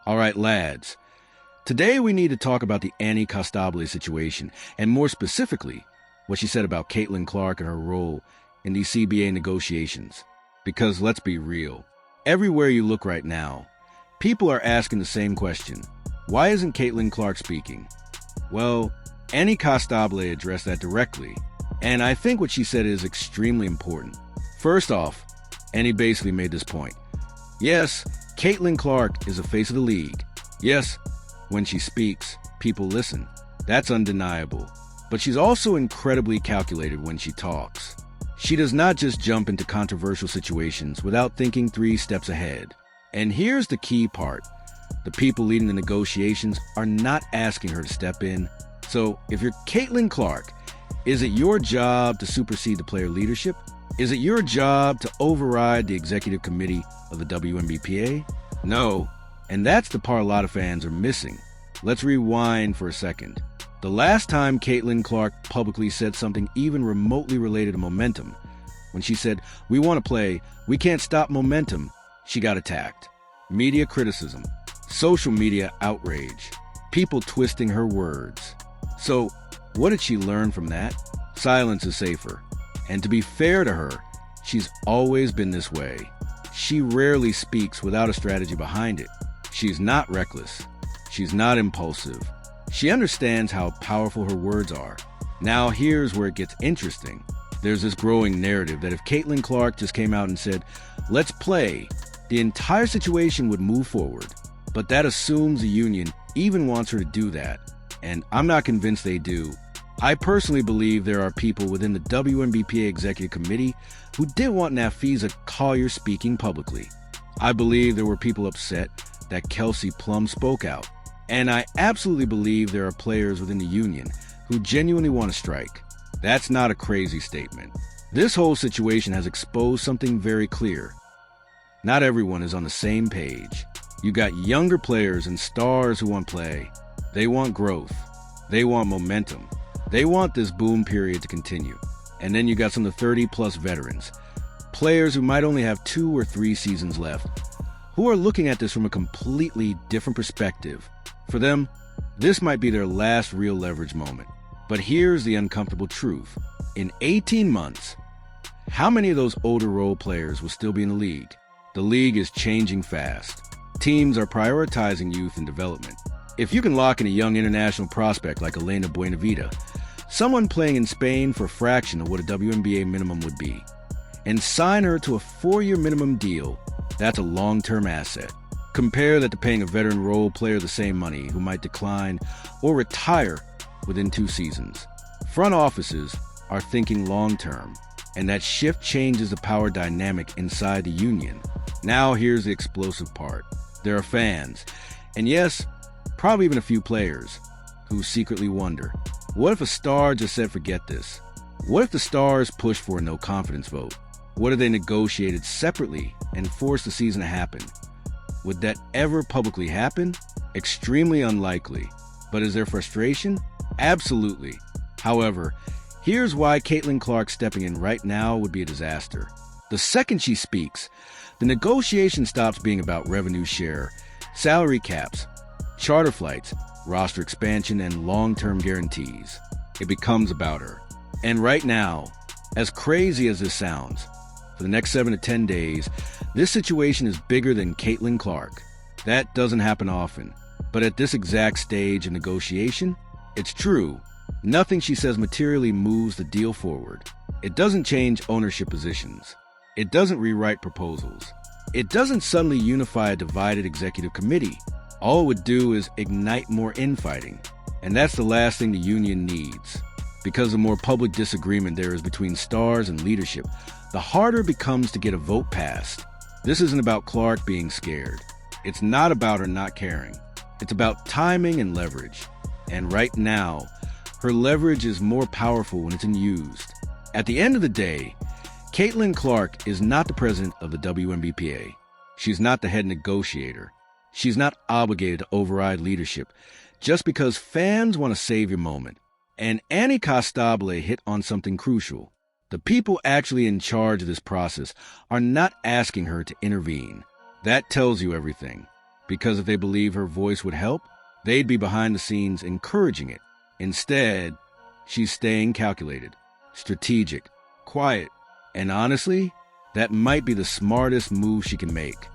All right, lads. Today we need to talk about the Annie Costabile situation, and more specifically, what she said about Caitlin Clark and her role in these CBA negotiations. Because let's be real, everywhere you look right now, people are asking the same question. Why isn't Caitlin Clark speaking? Well, Annie Costabile addressed that directly, and I think what she said is extremely important. First off, Annie basically made this point. Yes, Caitlin Clark is the face of the league. Yes, when she speaks, people listen. That's undeniable. But she's also incredibly calculated when she talks. She does not just jump into controversial situations without thinking 3 steps ahead. And here's the key part. The people leading the negotiations are not asking her to step in. So if you're Caitlin Clark, is it your job to supersede the player leadership? Is it your job to override the executive committee of the WNBPA? No. And that's the part a lot of fans are missing. Let's rewind for a second. The last time Caitlin Clark publicly said something even remotely related to momentum, when she said, "We want to play, we can't stop momentum," she got attacked. Media criticism, social media outrage, people twisting her words. So, what did she learn from that? Silence is safer. And to be fair to her, she's always been this way. She rarely speaks without a strategy behind it. She's not reckless. She's not impulsive. She understands how powerful her words are. Now here's where it gets interesting. There's this growing narrative that if Caitlin Clark just came out and said, "Let's play," the entire situation would move forward. But that assumes the union even wants her to do that. And I'm not convinced they do. I personally believe there are people within the WNBPA Executive Committee who didn't want Nafisa Collier speaking publicly. I believe there were people upset that Kelsey Plum spoke out. And I absolutely believe there are players within the union who genuinely want to strike. That's not a crazy statement. This whole situation has exposed something very clear. Not everyone is on the same page. You got younger players and stars who want play. They want growth. They want momentum. They want this boom period to continue. And then you got some of the 30-plus veterans, players who might only have 2 or 3 seasons left, who are looking at this from a completely different perspective. For them, this might be their last real leverage moment. But here's the uncomfortable truth. In 18 months, how many of those older role players will still be in the league? The league is changing fast. Teams are prioritizing youth and development. If you can lock in a young international prospect like Elena Buenavida, someone playing in Spain for a fraction of what a WNBA minimum would be, and sign her to a 4-year minimum deal, that's a long-term asset. Compare that to paying a veteran role player the same money who might decline or retire within 2 seasons. Front offices are thinking long-term, and that shift changes the power dynamic inside the union. Now here's the explosive part. There are fans, and yes, probably even a few players, who secretly wonder, what if a star just said forget this? What if the stars pushed for a no-confidence vote? What if they negotiated separately and forced the season to happen? Would that ever publicly happen? Extremely unlikely. But is there frustration? Absolutely. However, here's why Caitlin Clark stepping in right now would be a disaster. The second she speaks, the negotiation stops being about revenue share, salary caps, charter flights, roster expansion, and long-term guarantees. It becomes about her. And right now, as crazy as this sounds, for the next 7 to 10 days, this situation is bigger than Caitlin Clark. That doesn't happen often. But at this exact stage of negotiation, it's true. Nothing she says materially moves the deal forward. It doesn't change ownership positions. It doesn't rewrite proposals. It doesn't suddenly unify a divided executive committee. All it would do is ignite more infighting. And that's the last thing the union needs. Because the more public disagreement there is between stars and leadership, the harder it becomes to get a vote passed. This isn't about Clark being scared. It's not about her not caring. It's about timing and leverage. And right now, her leverage is more powerful when it's used. At the end of the day, Caitlin Clark is not the president of the WNBPA. She's not the head negotiator. She's not obligated to override leadership just because fans want a savior moment. And Annie Costabile hit on something crucial. The people actually in charge of this process are not asking her to intervene. That tells you everything. Because if they believe her voice would help, they'd be behind the scenes encouraging it. Instead, she's staying calculated, strategic, quiet, and honestly, that might be the smartest move she can make.